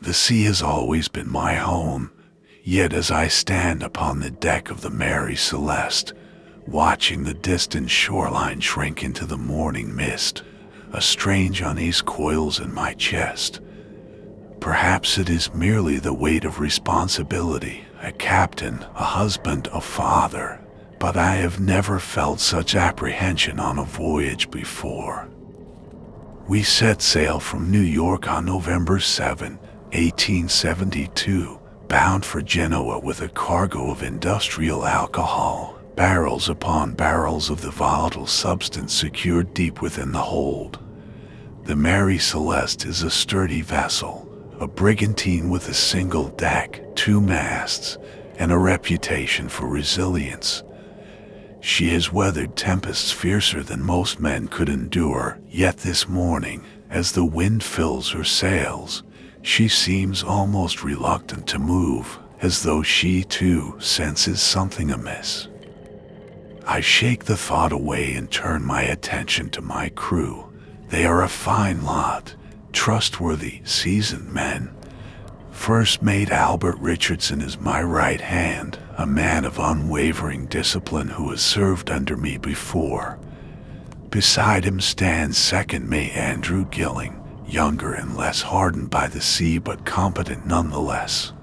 The sea has always been my home, yet as I stand upon the deck of the Mary Celeste, watching the distant shoreline shrink into the morning mist, a strange unease coils in my chest. Perhaps it is merely the weight of responsibility, a captain, a husband, a father, but I have never felt such apprehension on a voyage before. We set sail from New York on November 7, 1872, bound for Genoa with a cargo of industrial alcohol, barrels upon barrels of the volatile substance secured deep within the hold. The Mary Celeste is a sturdy vessel, a brigantine with a single deck, 2 masts, and a reputation for resilience. She has weathered tempests fiercer than most men could endure, yet this morning, as the wind fills her sails, she seems almost reluctant to move, as though she too senses something amiss. I shake the thought away and turn my attention to my crew. They are a fine lot, trustworthy, seasoned men. First Mate Albert Richardson is my right hand, a man of unwavering discipline who has served under me before. Beside him stands Second Mate Andrew Gilling, younger and less hardened by the sea but competent nonetheless.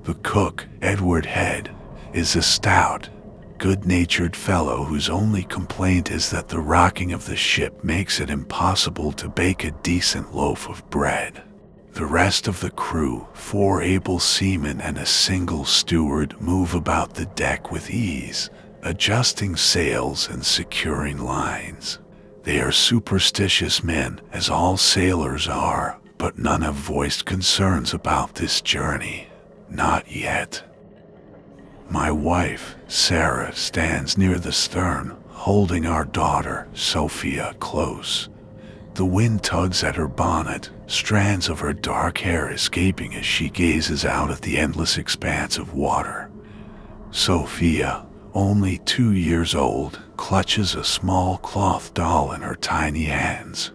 The cook, Edward Head, is a stout, good-natured fellow whose only complaint is that the rocking of the ship makes it impossible to bake a decent loaf of bread. The rest of the crew, 4 able seamen and a single steward, move about the deck with ease, adjusting sails and securing lines. They are superstitious men, as all sailors are, but none have voiced concerns about this journey. Not yet. My wife, Sarah, stands near the stern, holding our daughter, Sophia, close. The wind tugs at her bonnet, strands of her dark hair escaping as she gazes out at the endless expanse of water. Sophia, only 2 years old, clutches a small cloth doll in her tiny hands.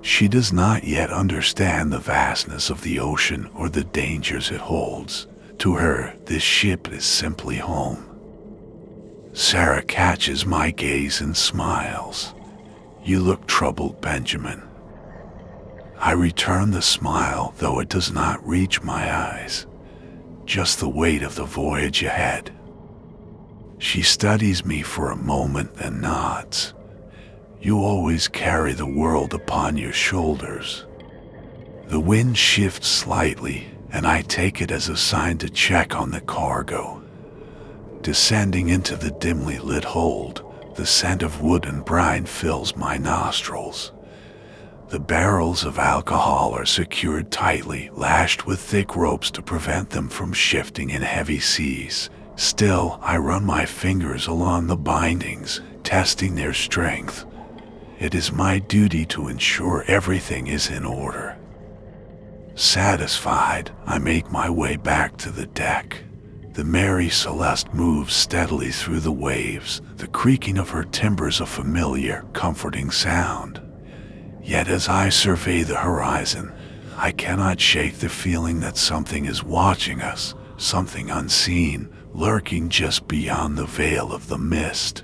She does not yet understand the vastness of the ocean or the dangers it holds. To her, this ship is simply home. Sarah catches my gaze and smiles. "You look troubled, Benjamin." I return the smile, though it does not reach my eyes. Just the weight of the voyage ahead. She studies me for a moment, then nods. "You always carry the world upon your shoulders." The wind shifts slightly, and I take it as a sign to check on the cargo. Descending into the dimly lit hold, the scent of wood and brine fills my nostrils. The barrels of alcohol are secured tightly, lashed with thick ropes to prevent them from shifting in heavy seas. Still, I run my fingers along the bindings, testing their strength. It is my duty to ensure everything is in order. Satisfied, I make my way back to the deck. The Mary Celeste moves steadily through the waves, the creaking of her timbers a familiar, comforting sound. Yet as I survey the horizon, I cannot shake the feeling that something is watching us, something unseen, lurking just beyond the veil of the mist.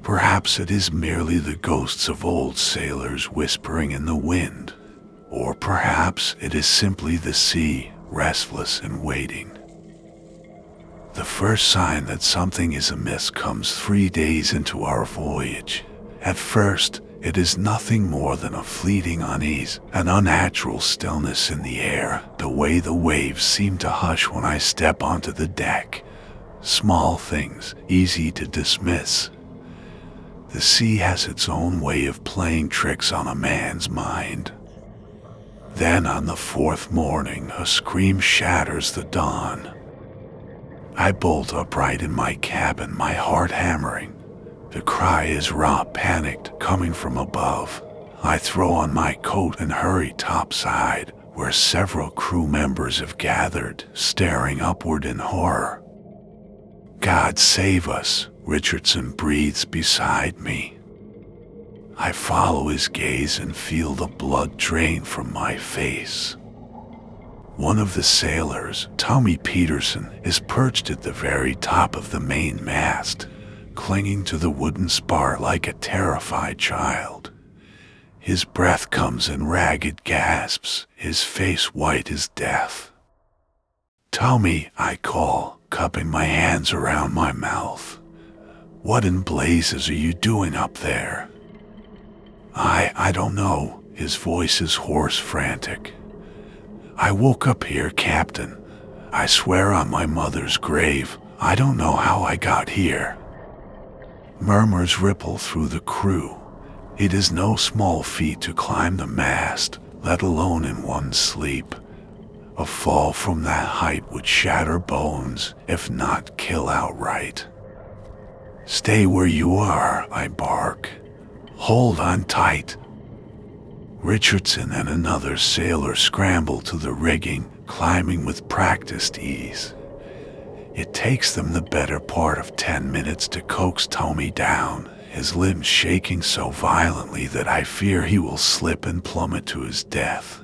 Perhaps it is merely the ghosts of old sailors whispering in the wind. Or perhaps it is simply the sea, restless and waiting. The first sign that something is amiss comes 3 days into our voyage. At first, it is nothing more than a fleeting unease, an unnatural stillness in the air, the way the waves seem to hush when I step onto the deck. Small things, easy to dismiss. The sea has its own way of playing tricks on a man's mind. Then on the 4th morning, a scream shatters the dawn. I bolt upright in my cabin, my heart hammering. The cry is raw, panicked, coming from above. I throw on my coat and hurry topside, where several crew members have gathered, staring upward in horror. "God save us," Richardson breathes beside me. I follow his gaze and feel the blood drain from my face. One of the sailors, Tommy Peterson, is perched at the very top of the main mast, clinging to the wooden spar like a terrified child. His breath comes in ragged gasps, his face white as death. "Tommy," I call, cupping my hands around my mouth. "What in blazes are you doing up there?" I don't know." His voice is hoarse, frantic. "I woke up here, Captain. I swear on my mother's grave, I don't know how I got here." Murmurs ripple through the crew. It is no small feat to climb the mast, let alone in one sleep. A fall from that height would shatter bones, if not kill outright. "Stay where you are," I bark. "Hold on tight." Richardson and another sailor scramble to the rigging, climbing with practiced ease. It takes them the better part of 10 minutes to coax Tommy down, his limbs shaking so violently that I fear he will slip and plummet to his death.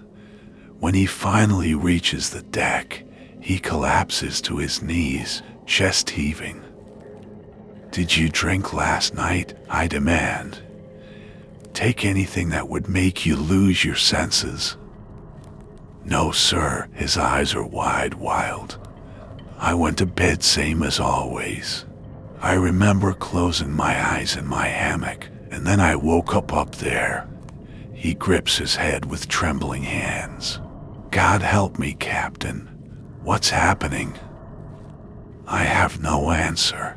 When he finally reaches the deck, he collapses to his knees, chest heaving. "Did you drink last night?" I demand. "Take anything that would make you lose your senses?" "No, sir." His eyes are wide wild. "I went to bed same as always. I remember closing my eyes in my hammock, and then I woke up there." He grips his head with trembling hands. "God help me, Captain. What's happening?" I have no answer.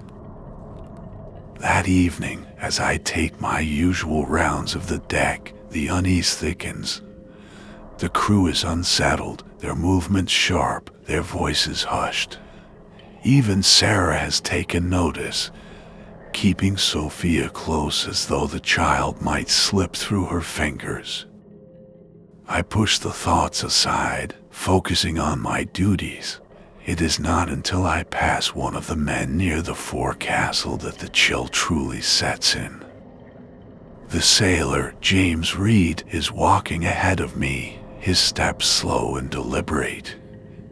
That evening, as I take my usual rounds of the deck, the unease thickens. The crew is unsettled, their movements sharp, their voices hushed. Even Sarah has taken notice, keeping Sophia close as though the child might slip through her fingers. I push the thoughts aside, focusing on my duties. It is not until I pass one of the men near the forecastle that the chill truly sets in. The sailor, James Reed, is walking ahead of me, his steps slow and deliberate.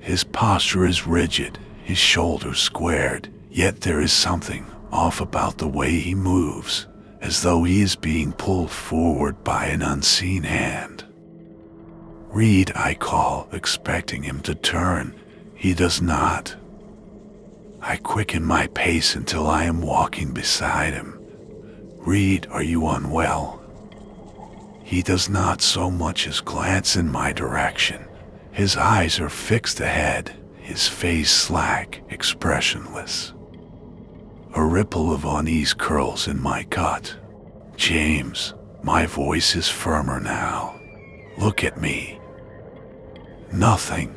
His posture is rigid, his shoulders squared, yet there is something off about the way he moves, as though he is being pulled forward by an unseen hand. "Reed," I call, expecting him to turn. He does not. I quicken my pace until I am walking beside him. "Reed, are you unwell?" He does not so much as glance in my direction. His eyes are fixed ahead, his face slack, expressionless. A ripple of unease curls in my gut. "James," my voice is firmer now. "Look at me." Nothing.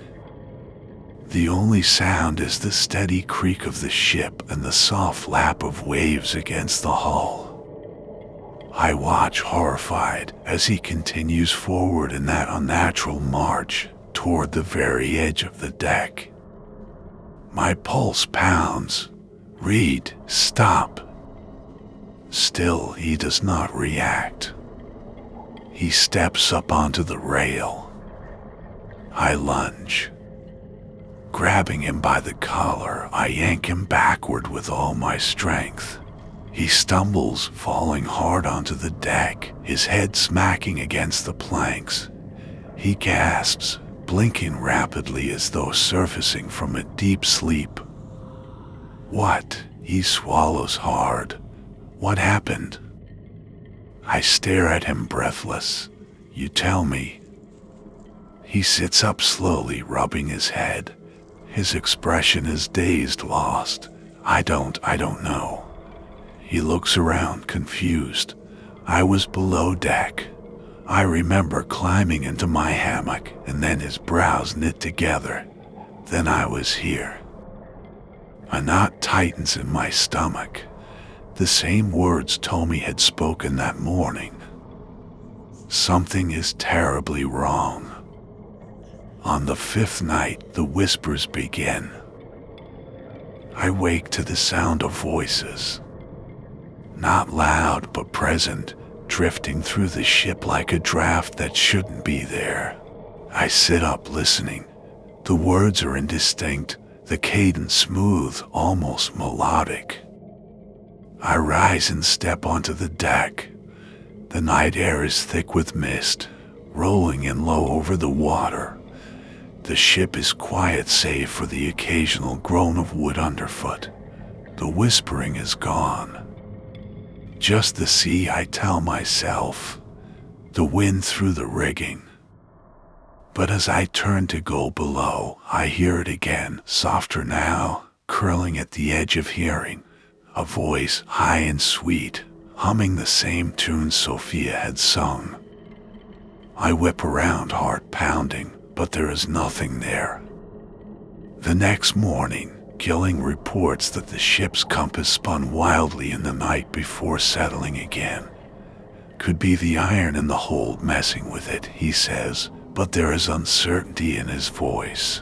The only sound is the steady creak of the ship and the soft lap of waves against the hull. I watch horrified as he continues forward in that unnatural march toward the very edge of the deck. My pulse pounds. "Reed, stop." Still, he does not react. He steps up onto the rail. I lunge. Grabbing him by the collar, I yank him backward with all my strength. He stumbles, falling hard onto the deck, his head smacking against the planks. He gasps, blinking rapidly as though surfacing from a deep sleep. "What?" He swallows hard. "What happened?" I stare at him breathless. "You tell me." He sits up slowly, rubbing his head. His expression is dazed, lost. I don't know." He looks around, confused. I was below deck. I remember climbing into my hammock, and then his brows knit together. Then I was here. A knot tightens in my stomach. The same words Tommy had spoken that morning. Something is terribly wrong. On the 5th night, the whispers begin. I wake to the sound of voices. Not loud, but present, drifting through the ship like a draft that shouldn't be there. I sit up listening. The words are indistinct, the cadence smooth, almost melodic. I rise and step onto the deck. The night air is thick with mist, rolling in low over the water. The ship is quiet save for the occasional groan of wood underfoot. The whispering is gone. Just the sea, I tell myself. The wind through the rigging. But as I turn to go below, I hear it again, softer now, curling at the edge of hearing. A voice, high and sweet, humming the same tune Sophia had sung. I whip around, heart pounding, but there is nothing there. The next morning, Gilling reports that the ship's compass spun wildly in the night before settling again. Could be the iron in the hold messing with it, he says, but there is uncertainty in his voice.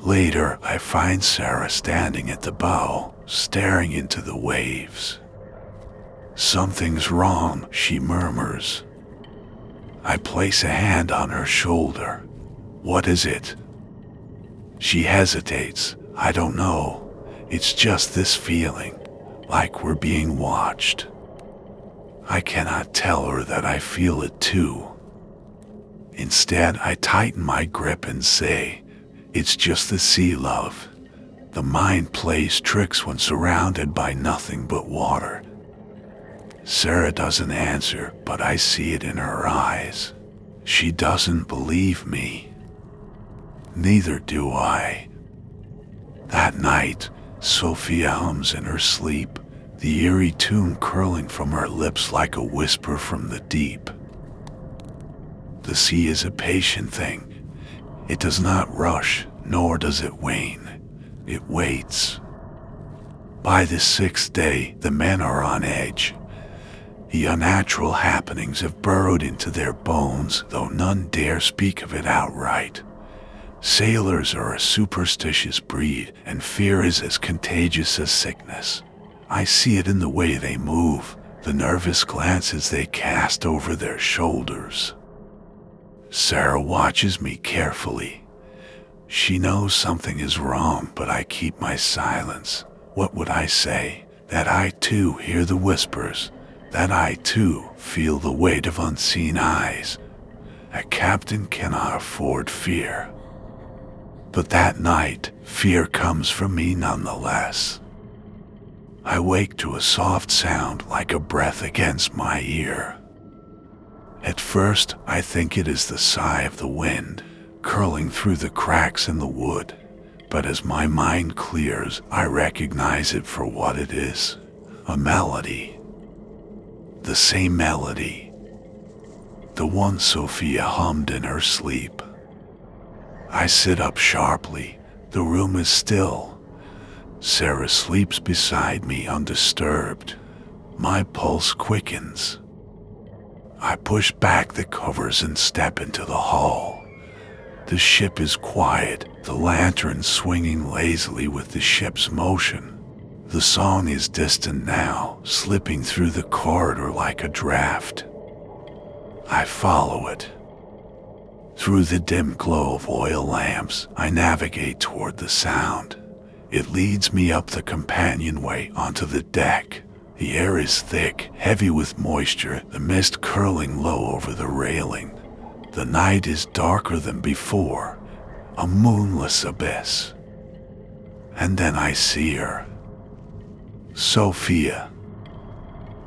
Later, I find Sarah standing at the bow, staring into the waves. "Something's wrong," she murmurs. I place a hand on her shoulder. "What is it?" She hesitates. "I don't know. It's just this feeling, like we're being watched." I cannot tell her that I feel it too. Instead, I tighten my grip and say, "It's just the sea, love. The mind plays tricks when surrounded by nothing but water." Sarah doesn't answer, but I see it in her eyes. She doesn't believe me. Neither do I. That night, Sophia hums in her sleep, the eerie tune curling from her lips like a whisper from the deep. The sea is a patient thing. It does not rush, nor does it wane. It waits. By the 6th day, the men are on edge. The unnatural happenings have burrowed into their bones, though none dare speak of it outright. Sailors are a superstitious breed, and fear is as contagious as sickness. I see it in the way they move, the nervous glances they cast over their shoulders. Sarah watches me carefully. She knows something is wrong, but I keep my silence. What would I say? That I too hear the whispers, that I too feel the weight of unseen eyes. A captain cannot afford fear. But that night, fear comes from me nonetheless. I wake to a soft sound like a breath against my ear. At first, I think it is the sigh of the wind, curling through the cracks in the wood. But as my mind clears, I recognize it for what it is. A melody. The same melody. The one Sophia hummed in her sleep. I sit up sharply. The room is still. Sarah sleeps beside me undisturbed. My pulse quickens. I push back the covers and step into the hall. The ship is quiet, the lantern swinging lazily with the ship's motion. The song is distant now, slipping through the corridor like a draft. I follow it. Through the dim glow of oil lamps, I navigate toward the sound. It leads me up the companionway onto the deck. The air is thick, heavy with moisture, the mist curling low over the railing. The night is darker than before, a moonless abyss. And then I see her. Sophia.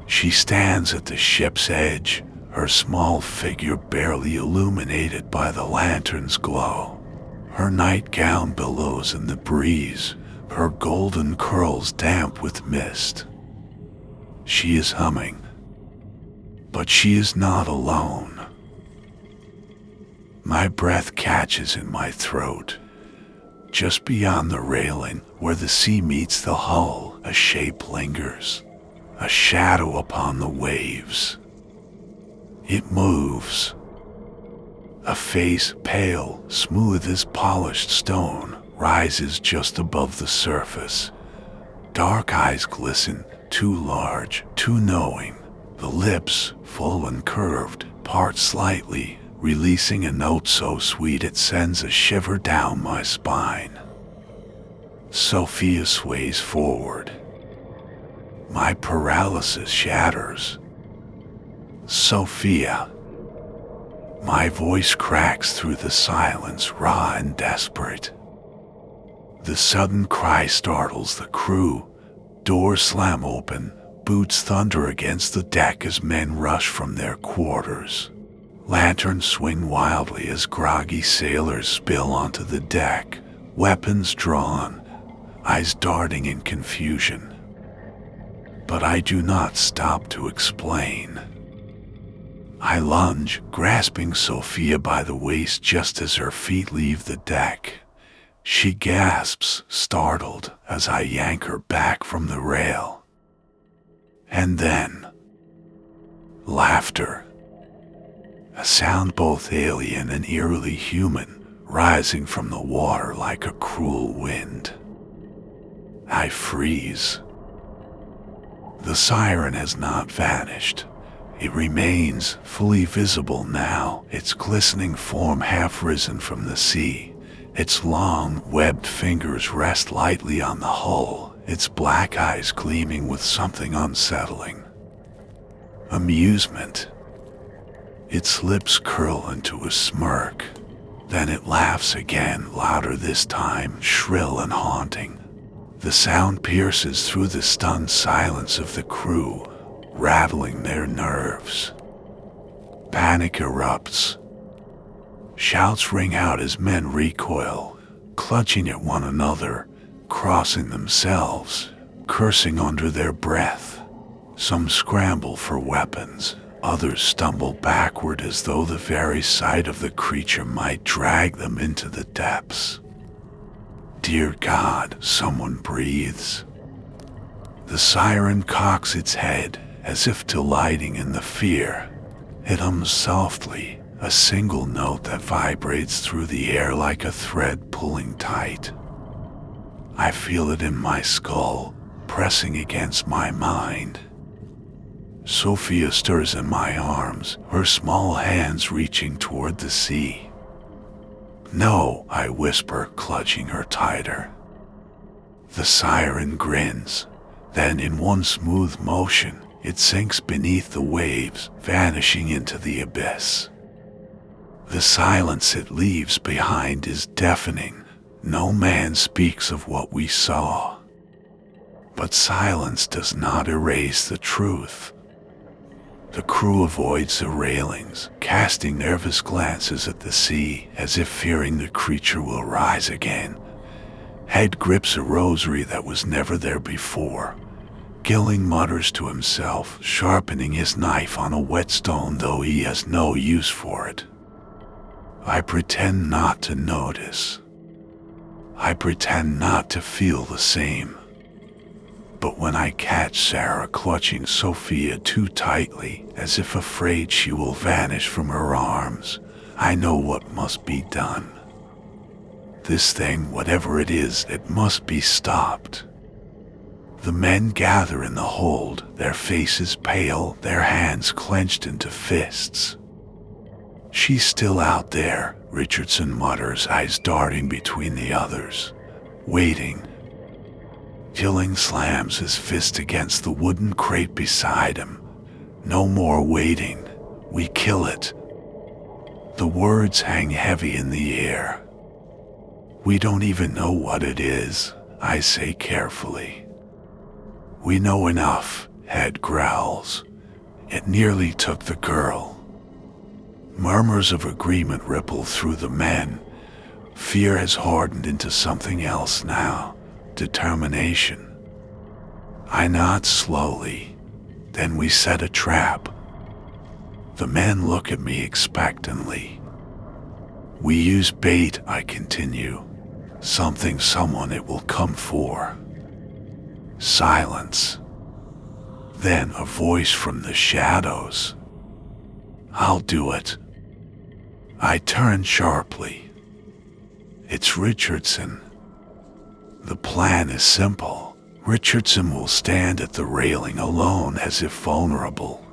She stands at the ship's edge, her small figure barely illuminated by the lantern's glow. Her nightgown billows in the breeze, her golden curls damp with mist. She is humming, but she is not alone. My breath catches in my throat. Just beyond the railing, where the sea meets the hull, a shape lingers, a shadow upon the waves. It moves. A face, pale, smooth as polished stone, rises just above the surface. Dark eyes glisten, too large, too knowing. The lips, full and curved, part slightly, releasing a note so sweet it sends a shiver down my spine. Sophia sways forward. My paralysis shatters. Sophia. My voice cracks through the silence, raw and desperate. The sudden cry startles the crew. Doors slam open, boots thunder against the deck as men rush from their quarters. Lanterns swing wildly as groggy sailors spill onto the deck, weapons drawn, eyes darting in confusion. But I do not stop to explain. I lunge, grasping Sophia by the waist just as her feet leave the deck. She gasps, startled, as I yank her back from the rail. And then, laughter. A sound both alien and eerily human, rising from the water like a cruel wind. I freeze. The siren has not vanished. It remains fully visible now, its glistening form half risen from the sea. Its long, webbed fingers rest lightly on the hull, its black eyes gleaming with something unsettling. Amusement. Its lips curl into a smirk. Then it laughs again, louder this time, shrill and haunting. The sound pierces through the stunned silence of the crew, rattling their nerves. Panic erupts. Shouts ring out as men recoil, clutching at one another, crossing themselves, cursing under their breath. Some scramble for weapons, others stumble backward as though the very sight of the creature might drag them into the depths. Dear God, someone breathes. The siren cocks its head, as if delighting in the fear. It hums softly, a single note that vibrates through the air like a thread pulling tight. I feel it in my skull, pressing against my mind. Sophia stirs in my arms, her small hands reaching toward the sea. No, I whisper, clutching her tighter. The siren grins. Then in one smooth motion, it sinks beneath the waves, vanishing into the abyss. The silence it leaves behind is deafening. No man speaks of what we saw. But silence does not erase the truth. The crew avoids the railings, casting nervous glances at the sea, as if fearing the creature will rise again. Head grips a rosary that was never there before. Gilling mutters to himself, sharpening his knife on a whetstone, though he has no use for it. I pretend not to notice. I pretend not to feel the same. But when I catch Sarah clutching Sophia too tightly, as if afraid she will vanish from her arms, I know what must be done. This thing, whatever it is, it must be stopped. The men gather in the hold, their faces pale, their hands clenched into fists. She's still out there, Richardson mutters, eyes darting between the others. Waiting. Gilling slams his fist against the wooden crate beside him. No more waiting. We kill it. The words hang heavy in the air. We don't even know what it is, I say carefully. We know enough, Head growls. It nearly took the girl. Murmurs of agreement ripple through the men. Fear has hardened into something else now. Determination. I nod slowly. Then we set a trap. The men look at me expectantly. We use bait, I continue. Something, someone it will come for. Silence. Then a voice from the shadows. I'll do it. I turn sharply. It's Richardson. The plan is simple. Richardson will stand at the railing alone as if vulnerable.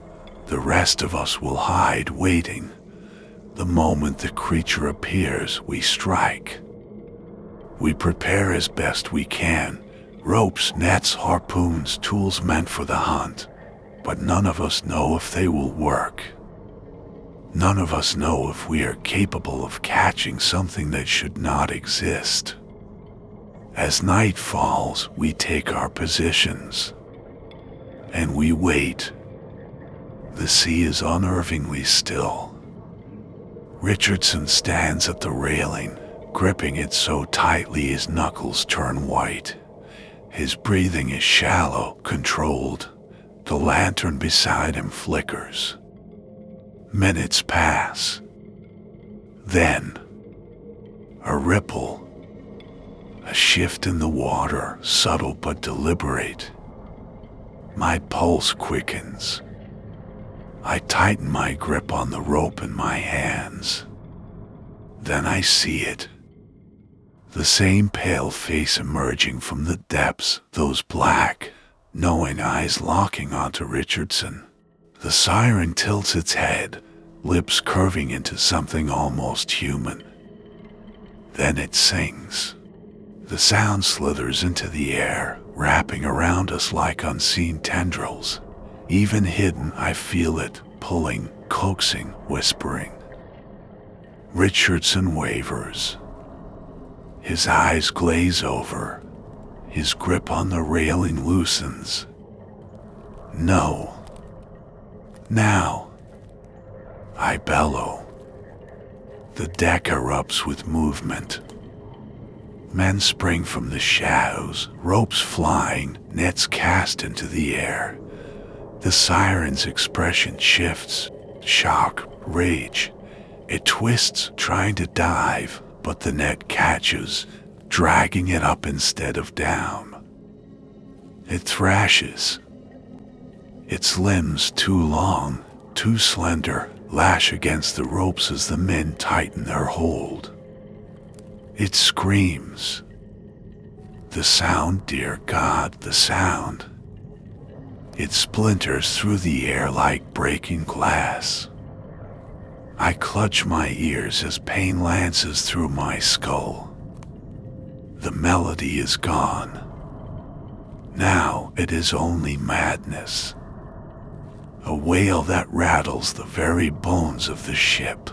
The rest of us will hide, waiting. The moment the creature appears, we strike. We prepare as best we can. Ropes, nets, harpoons, tools meant for the hunt. But none of us know if they will work. None of us know if we are capable of catching something that should not exist. As night falls, we take our positions. And we wait. The sea is unnervingly still. Richardson stands at the railing, gripping it so tightly his knuckles turn white. His breathing is shallow, controlled. The lantern beside him flickers. Minutes pass. Then, a ripple. A shift in the water, subtle but deliberate. My pulse quickens. I tighten my grip on the rope in my hands. Then I see it. The same pale face emerging from the depths, those black, knowing eyes locking onto Richardson. The siren tilts its head, lips curving into something almost human. Then it sings. The sound slithers into the air, wrapping around us like unseen tendrils. Even hidden, I feel it, pulling, coaxing, whispering. Richardson wavers. His eyes glaze over. His grip on the railing loosens. No. Now. I bellow. The deck erupts with movement. Men spring from the shadows, ropes flying, nets cast into the air. The siren's expression shifts. Shock, rage. It twists, trying to dive, but the net catches, dragging it up instead of down. It thrashes. Its limbs, too long, too slender, lash against the ropes as the men tighten their hold. It screams. The sound, dear God, the sound. It splinters through the air like breaking glass. I clutch my ears as pain lances through my skull. The melody is gone. Now it is only madness. A wail that rattles the very bones of the ship.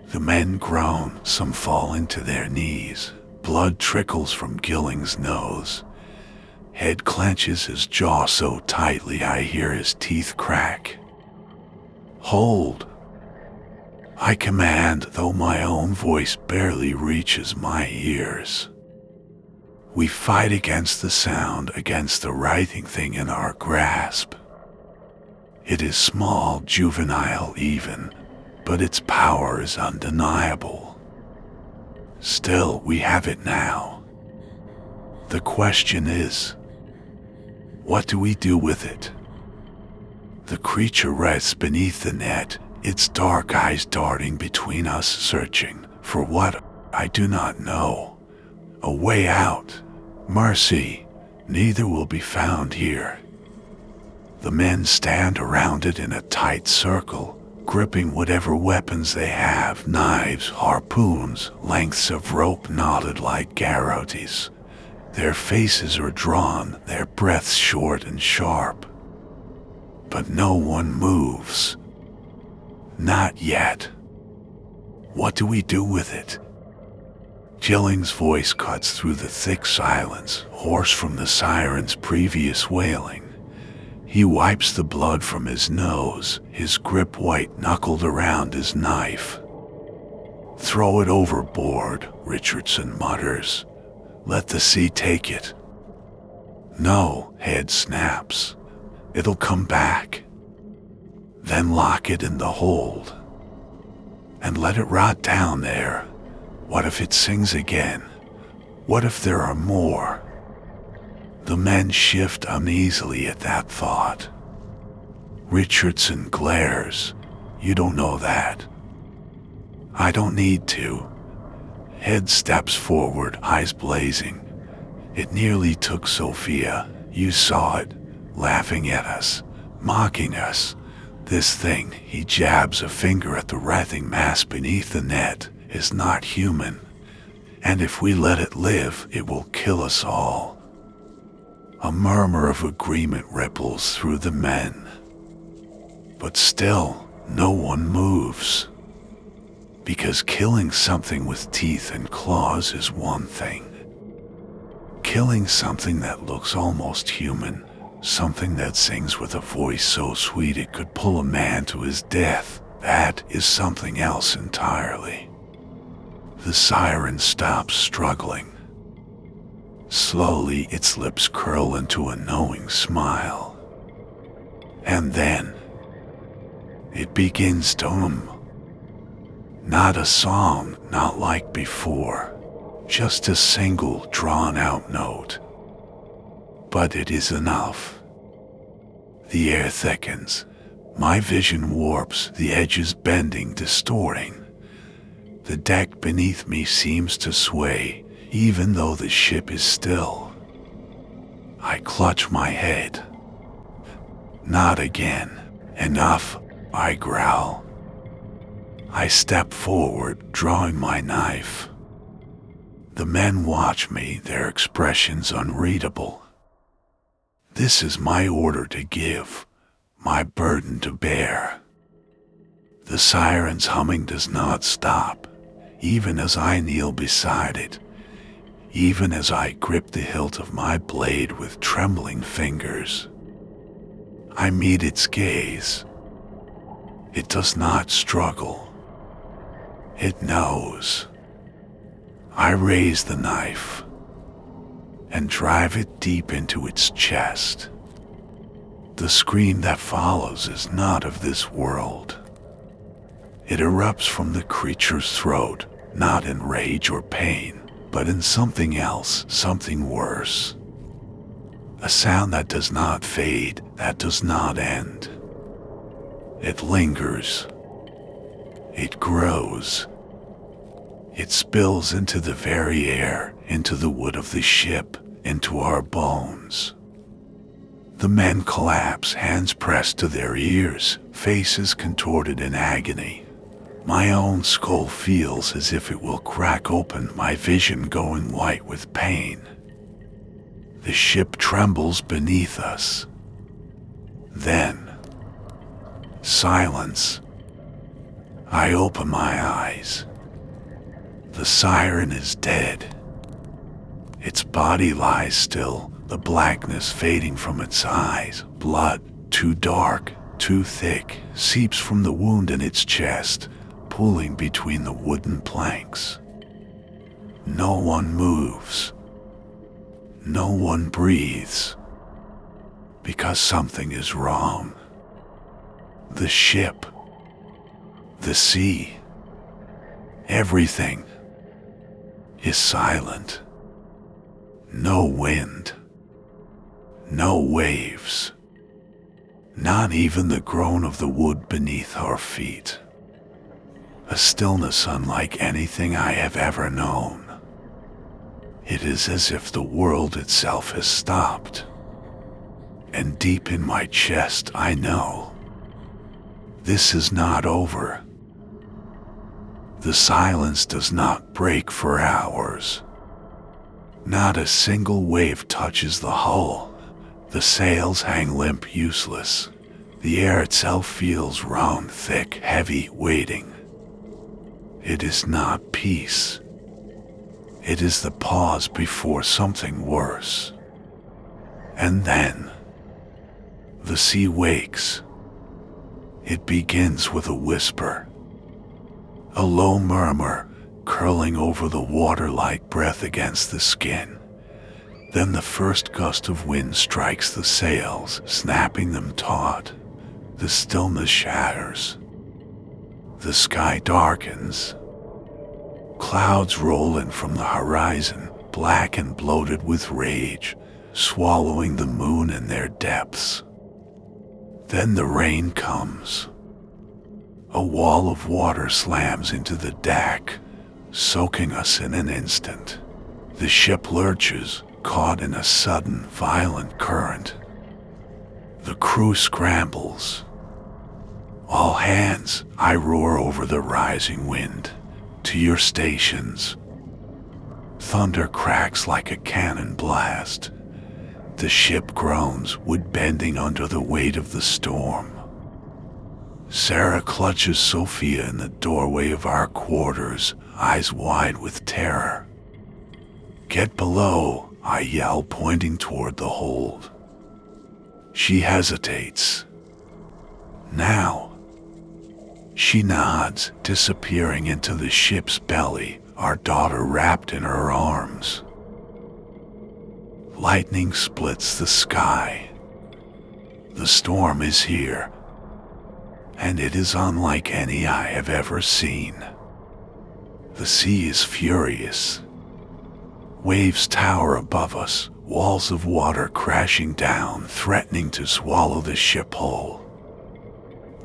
The men groan, some fall into their knees. Blood trickles from Gilling's nose. Head clenches his jaw so tightly I hear his teeth crack. Hold! I command, though my own voice barely reaches my ears. We fight against the sound, against the writhing thing in our grasp. It is small, juvenile even, but its power is undeniable. Still, we have it now. The question is, what do we do with it? The creature rests beneath the net, its dark eyes darting between us, searching for what I do not know. A way out. Mercy. Neither will be found here. The men stand around it in a tight circle, gripping whatever weapons they have, knives, harpoons, lengths of rope knotted like garrotes. Their faces are drawn, their breaths short and sharp. But no one moves. Not yet. What do we do with it? Gilling's voice cuts through the thick silence, hoarse from the siren's previous wailing. He wipes the blood from his nose, his grip white-knuckled around his knife. Throw it overboard, Richardson mutters. Let the sea take it. No, Head snaps. It'll come back. Then lock it in the hold. And let it rot down there. What if it sings again? What if there are more? The men shift uneasily at that thought. Richardson glares. You don't know that. I don't need to. Head steps forward, eyes blazing. It nearly took Sophia. You saw it, laughing at us, mocking us, This thing, he jabs a finger at the writhing mass beneath the net, is not human. And if we let it live, it will kill us all. A murmur of agreement ripples through the men. But still, no one moves. Because killing something with teeth and claws is one thing. Killing something that looks almost human, something that sings with a voice so sweet it could pull a man to his death, that is something else entirely. The siren stops struggling. Slowly, its lips curl into a knowing smile. And then, it begins to hum. Not a song, not like before, just a single drawn-out note. But it is enough. The air thickens. My vision warps, the edges bending, distorting. The deck beneath me seems to sway, even though the ship is still. I clutch my head. Not again. Enough, I growl. I step forward, drawing my knife. The men watch me, their expressions unreadable. This is my order to give, my burden to bear. The siren's humming does not stop, even as I kneel beside it, even as I grip the hilt of my blade with trembling fingers. I meet its gaze. It does not struggle. It knows. I raise the knife and drive it deep into its chest. The scream that follows is not of this world. It erupts from the creature's throat, not in rage or pain, but in something else, something worse. A sound that does not fade, that does not end. It lingers. It grows. It spills into the very air, into the wood of the ship, into our bones. The men collapse, hands pressed to their ears, faces contorted in agony. My own skull feels as if it will crack open, my vision going white with pain. The ship trembles beneath us. Then, silence. I open my eyes. The siren is dead. Its body lies still, the blackness fading from its eyes. Blood, too dark, too thick, seeps from the wound in its chest, pooling between the wooden planks. No one moves. No one breathes. Because something is wrong. The ship. The sea. Everything is silent. No wind. No waves. Not even the groan of the wood beneath our feet. A stillness unlike anything I have ever known. It is as if the world itself has stopped. And deep in my chest I know this is not over. The silence does not break for hours. Not a single wave touches the hull. The sails hang limp, useless. The air itself feels round, thick, heavy, waiting. It is not peace. It is the pause before something worse. And then, the sea wakes. It begins with a whisper. A low murmur, curling over the water like breath against the skin. Then the first gust of wind strikes the sails, snapping them taut. The stillness shatters. The sky darkens. Clouds roll in from the horizon, black and bloated with rage, swallowing the moon in their depths. Then the rain comes. A wall of water slams into the deck, soaking us in an instant. The ship lurches, caught in a sudden, violent current. The crew scrambles. All hands, I roar over the rising wind. To your stations. Thunder cracks like a cannon blast. The ship groans, wood bending under the weight of the storm. Sarah clutches Sophia in the doorway of our quarters, eyes wide with terror. Get below, I yell, pointing toward the hold. She hesitates. Now. She nods, disappearing into the ship's belly, our daughter wrapped in her arms. Lightning splits the sky. The storm is here, and it is unlike any I have ever seen. The sea is furious. Waves tower above us, walls of water crashing down, threatening to swallow the ship whole.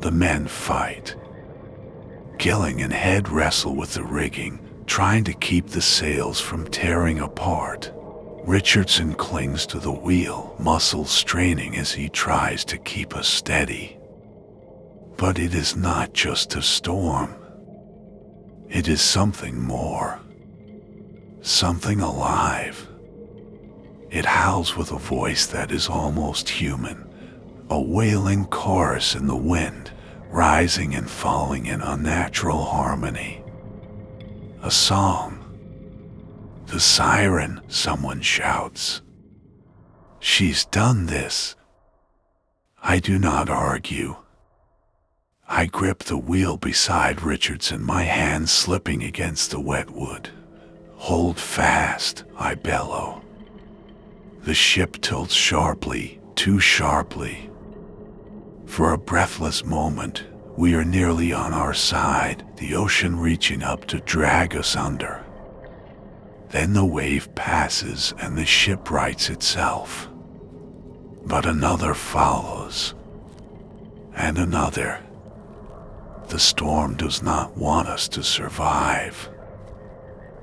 The men fight. Gilling and Head wrestle with the rigging, trying to keep the sails from tearing apart. Richardson clings to the wheel, muscles straining as he tries to keep us steady. But it is not just a storm. It is something more. Something alive. It howls with a voice that is almost human, a wailing chorus in the wind, rising and falling in unnatural harmony. A song. The siren, someone shouts. She's done this. I do not argue. I grip the wheel beside Richardson, my hands slipping against the wet wood. Hold fast, I bellow. The ship tilts sharply, too sharply. For a breathless moment, we are nearly on our side, the ocean reaching up to drag us under. Then the wave passes and the ship rights itself. But another follows. And another. The storm does not want us to survive.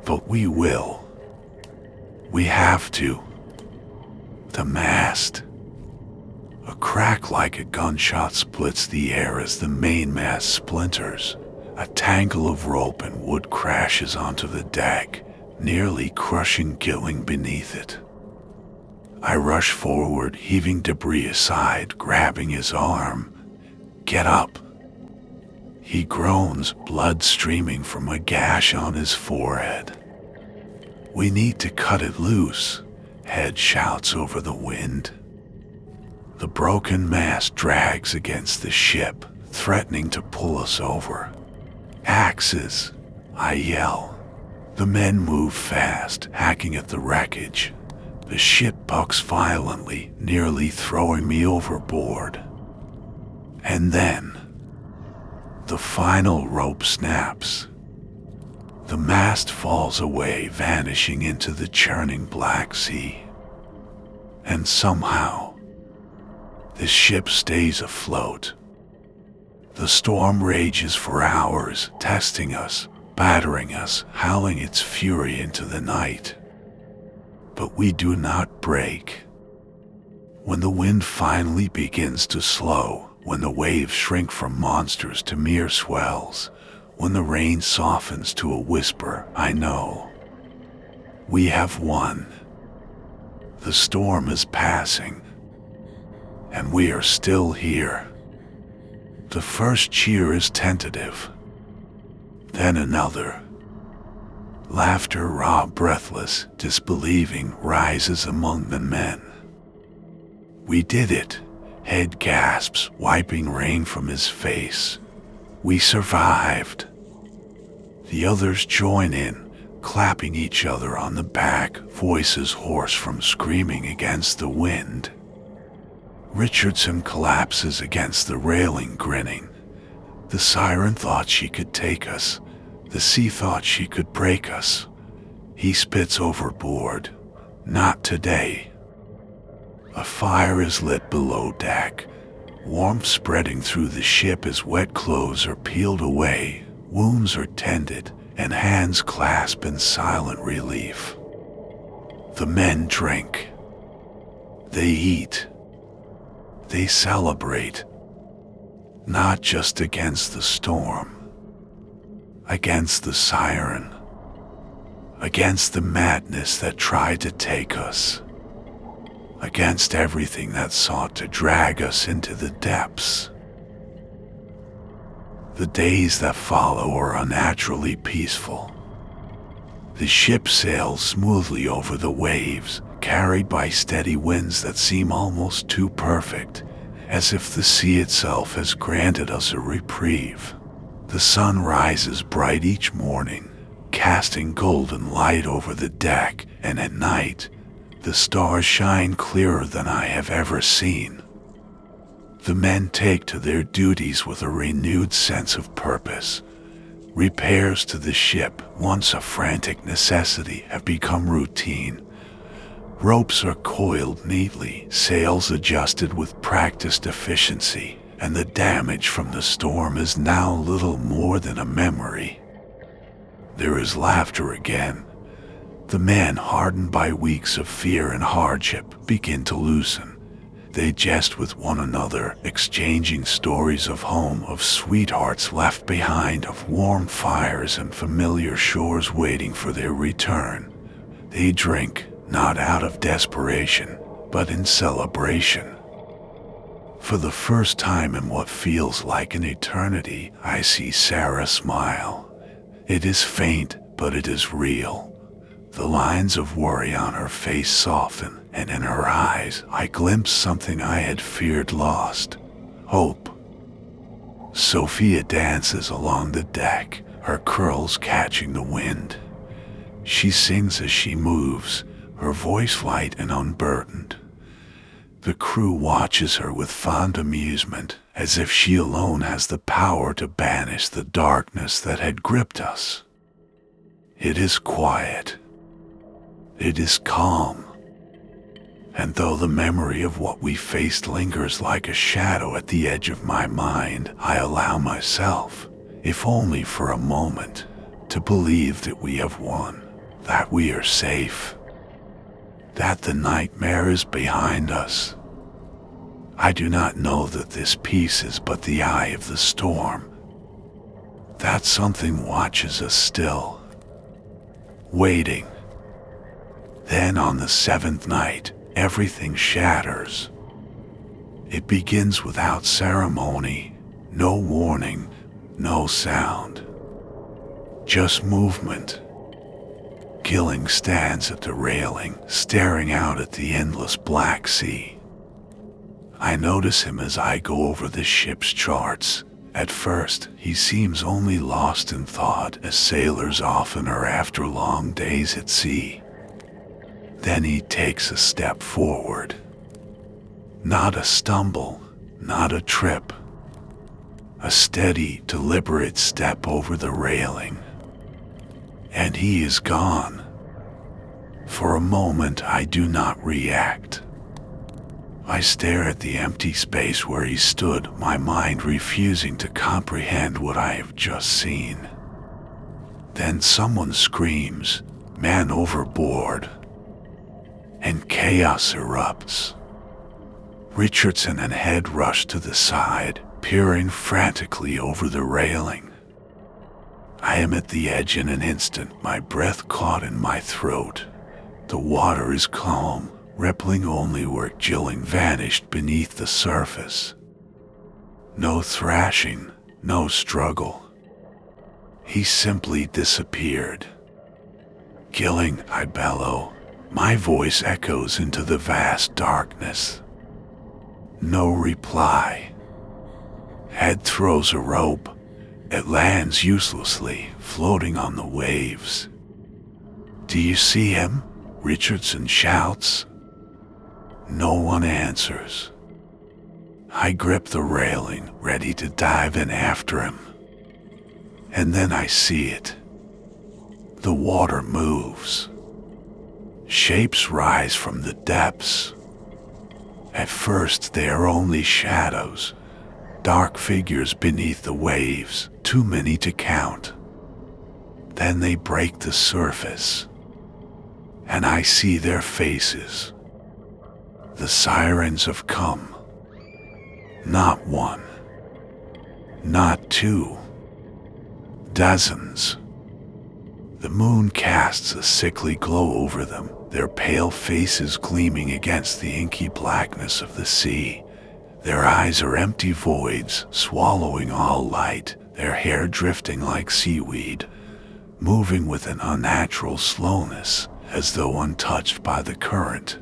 But we will. We have to. The mast. A crack like a gunshot splits the air as the mainmast splinters. A tangle of rope and wood crashes onto the deck, nearly crushing Gilling beneath it. I rush forward, heaving debris aside, grabbing his arm. Get up. He groans, blood streaming from a gash on his forehead. We need to cut it loose, Head shouts over the wind. The broken mast drags against the ship, threatening to pull us over. Axes, I yell. The men move fast, hacking at the wreckage. The ship bucks violently, nearly throwing me overboard. And then, the final rope snaps. The mast falls away, vanishing into the churning Black Sea. And somehow, the ship stays afloat. The storm rages for hours, testing us, battering us, howling its fury into the night. But we do not break. When the wind finally begins to slow, when the waves shrink from monsters to mere swells, when the rain softens to a whisper, I know. We have won. The storm is passing. And we are still here. The first cheer is tentative. Then another. Laughter, raw, breathless, disbelieving, rises among the men. We did it, Head gasps, wiping rain from his face. We survived. The others join in, clapping each other on the back, voices hoarse from screaming against the wind. Richardson collapses against the railing, grinning. The siren thought she could take us. The sea thought she could break us. He spits overboard. Not today. A fire is lit below deck, warmth spreading through the ship as wet clothes are peeled away, wounds are tended, and hands clasp in silent relief. The men drink. They eat. They celebrate. not just against the storm, against the siren, against the madness that tried to take us, against everything that sought to drag us into the depths. The days that follow are unnaturally peaceful. The ship sails smoothly over the waves, carried by steady winds that seem almost too perfect, as if the sea itself has granted us a reprieve. The sun rises bright each morning, casting golden light over the deck, and at night, the stars shine clearer than I have ever seen. The men take to their duties with a renewed sense of purpose. Repairs to the ship, once a frantic necessity, have become routine. Ropes are coiled neatly, sails adjusted with practiced efficiency, and the damage from the storm is now little more than a memory. There is laughter again. The men, hardened by weeks of fear and hardship, begin to loosen. They jest with one another, exchanging stories of home, of sweethearts left behind, of warm fires and familiar shores waiting for their return. They drink, not out of desperation, but in celebration. For the first time in what feels like an eternity, I see Sarah smile. It is faint, but it is real. The lines of worry on her face soften, and in her eyes I glimpse something I had feared lost: hope. Sophia dances along the deck, her curls catching the wind. She sings as she moves, her voice light and unburdened. The crew watches her with fond amusement, as if she alone has the power to banish the darkness that had gripped us. It is quiet. It is calm. And though the memory of what we faced lingers like a shadow at the edge of my mind, I allow myself, if only for a moment, to believe that we have won, that we are safe, that the nightmare is behind us. I do not know that this peace is but the eye of the storm, that something watches us still, waiting. Then on the seventh night, everything shatters. It begins without ceremony, no warning, no sound. Just movement. Gilling stands at the railing, staring out at the endless Black Sea. I notice him as I go over the ship's charts. At first, he seems only lost in thought, as sailors often are after long days at sea. Then he takes a step forward. Not a stumble, not a trip. A steady, deliberate step over the railing. And he is gone. For a moment, I do not react. I stare at the empty space where he stood, my mind refusing to comprehend what I have just seen. Then someone screams, "Man overboard!" And chaos erupts. Richardson and Head rush to the side, peering frantically over the railing. I am at the edge in an instant, my breath caught in my throat. The water is calm, rippling only where Gilling vanished beneath the surface. No thrashing, no struggle. He simply disappeared. "Gilling," I bellow. My voice echoes into the vast darkness. No reply. Head throws a rope. It lands uselessly, floating on the waves. "Do you see him?" Richardson shouts. No one answers. I grip the railing, ready to dive in after him. And then I see it. The water moves. Shapes rise from the depths. At first they are only shadows, dark figures beneath the waves, too many to count. Then they break the surface, and I see their faces. The sirens have come. Not one, Not two. Dozens. The moon casts a sickly glow over them, their pale faces gleaming against the inky blackness of the sea. Their eyes are empty voids, swallowing all light, their hair drifting like seaweed, moving with an unnatural slowness, as though untouched by the current.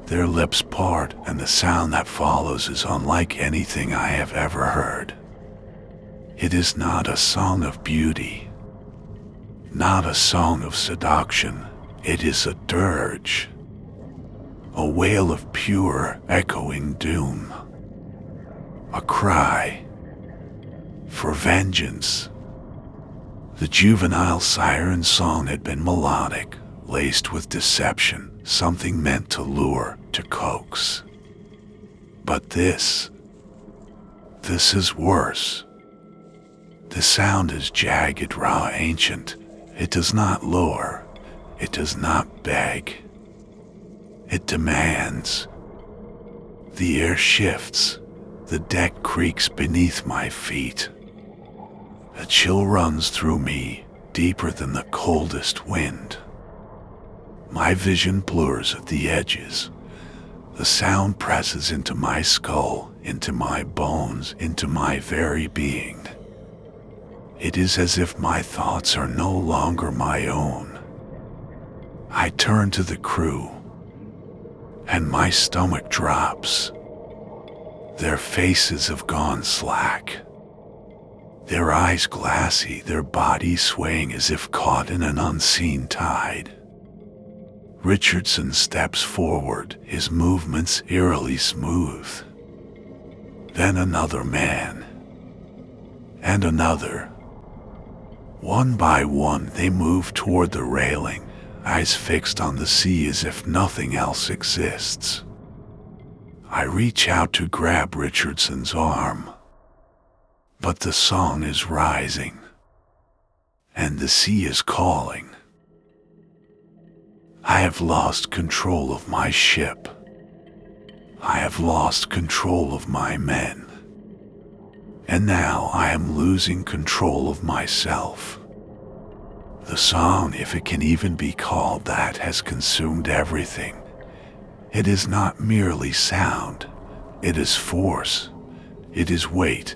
Their lips part, and the sound that follows is unlike anything I have ever heard. It is not a song of beauty, not a song of seduction. It is a dirge, a wail of pure, echoing doom, a cry for vengeance. The juvenile siren song had been melodic, laced with deception, something meant to lure, to coax. But this is worse. The sound is jagged, raw, ancient. It does not lure. It does not beg. It demands. The air shifts. The deck creaks beneath my feet. A chill runs through me, deeper than the coldest wind. My vision blurs at the edges. The sound presses into my skull, into my bones, into my very being. It is as if my thoughts are no longer my own. I turn to the crew, and my stomach drops. Their faces have gone slack. Their eyes glassy, their bodies swaying as if caught in an unseen tide. Richardson steps forward, his movements eerily smooth. Then another man, and another. One by one they move toward the railing, eyes fixed on the sea as if nothing else exists. I reach out to grab Richardson's arm. But the song is rising, and the sea is calling. I have lost control of my ship. I have lost control of my men. And now I am losing control of myself. The song, if it can even be called that, has consumed everything. It is not merely sound. It is force. It is weight.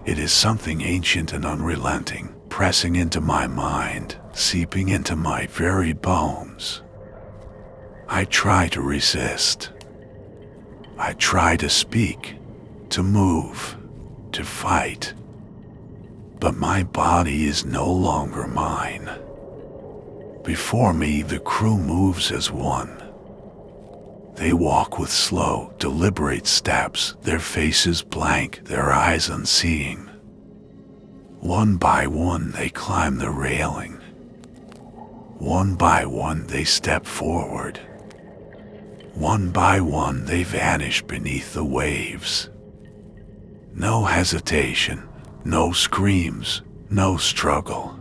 It is something ancient and unrelenting, pressing into my mind, seeping into my very bones. I try to resist. I try to speak, to move, to fight. But my body is no longer mine. Before me, the crew moves as one. They walk with slow, deliberate steps, their faces blank, their eyes unseeing. One by one they climb the railing. One by one they step forward. One by one they vanish beneath the waves. No hesitation, no screams, no struggle.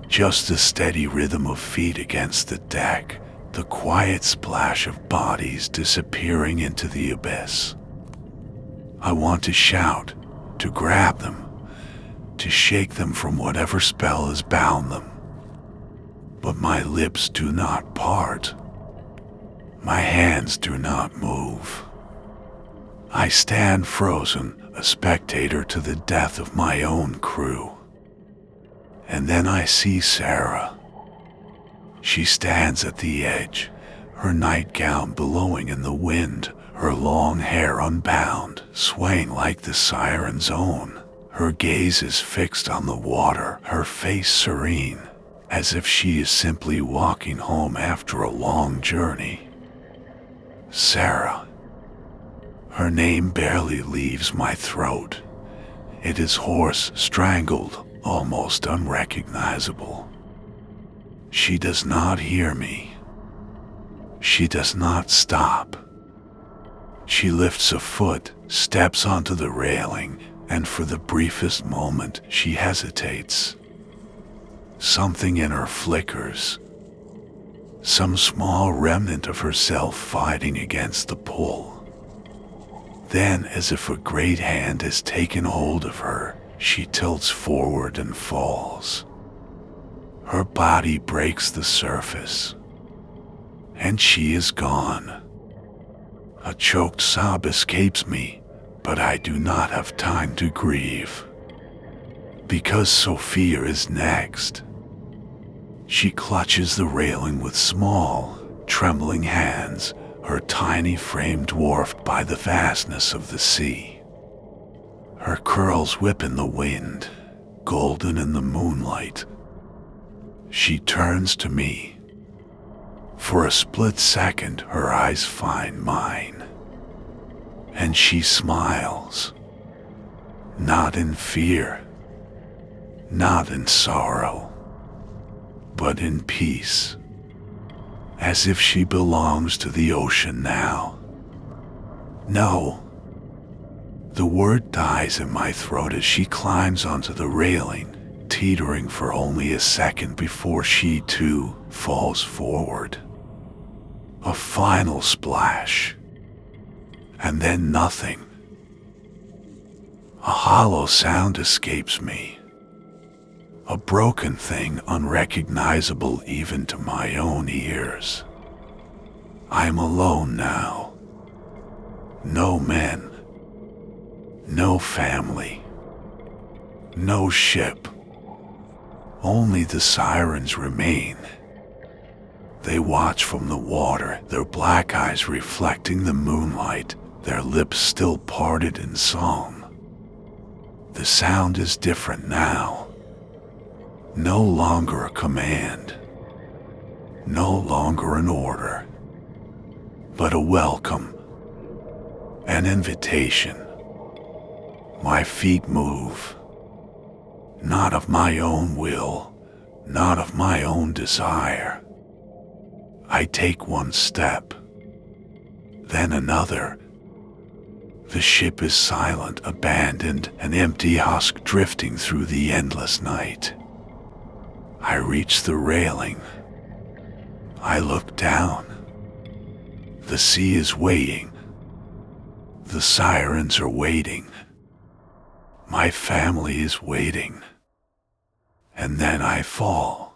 Just the steady rhythm of feet against the deck, the quiet splash of bodies disappearing into the abyss. I want to shout, to grab them, to shake them from whatever spell has bound them. But my lips do not part. My hands do not move. I stand frozen, a spectator to the death of my own crew. And then I see Sarah. She stands at the edge, her nightgown billowing in the wind, her long hair unbound, swaying like the siren's own. Her gaze is fixed on the water, her face serene, as if she is simply walking home after a long journey. Sarah. Her name barely leaves my throat. It is hoarse, strangled, almost unrecognizable. She does not hear me. She does not stop. She lifts a foot, steps onto the railing, and for the briefest moment she hesitates. Something in her flickers. Some small remnant of herself fighting against the pull. Then, as if a great hand has taken hold of her, she tilts forward and falls. Her body breaks the surface, and she is gone. A choked sob escapes me, but I do not have time to grieve, because Sophia is next. She clutches the railing with small, trembling hands, her tiny frame dwarfed by the vastness of the sea. Her curls whip in the wind, golden in the moonlight. She turns to me. For a split second, her eyes find mine, and she smiles. Not in fear, not in sorrow, but in peace, as if she belongs to the ocean now. No. The word dies in my throat as she climbs onto the railing, teetering for only a second before she too falls forward. A final splash, and then nothing. A hollow sound escapes me. A broken thing unrecognizable even to my own ears. I'm alone now. No men. No family. No ship. Only the sirens remain. They watch from the water, their black eyes reflecting the moonlight, their lips still parted in song. The sound is different now. No longer a command. No longer an order. But a welcome. An invitation. My feet move. Not of my own will, not of my own desire. I take one step, then another. The ship is silent, abandoned, an empty husk drifting through the endless night. I reach the railing. I look down. The sea is waiting. The sirens are waiting. My family is waiting. And then I fall.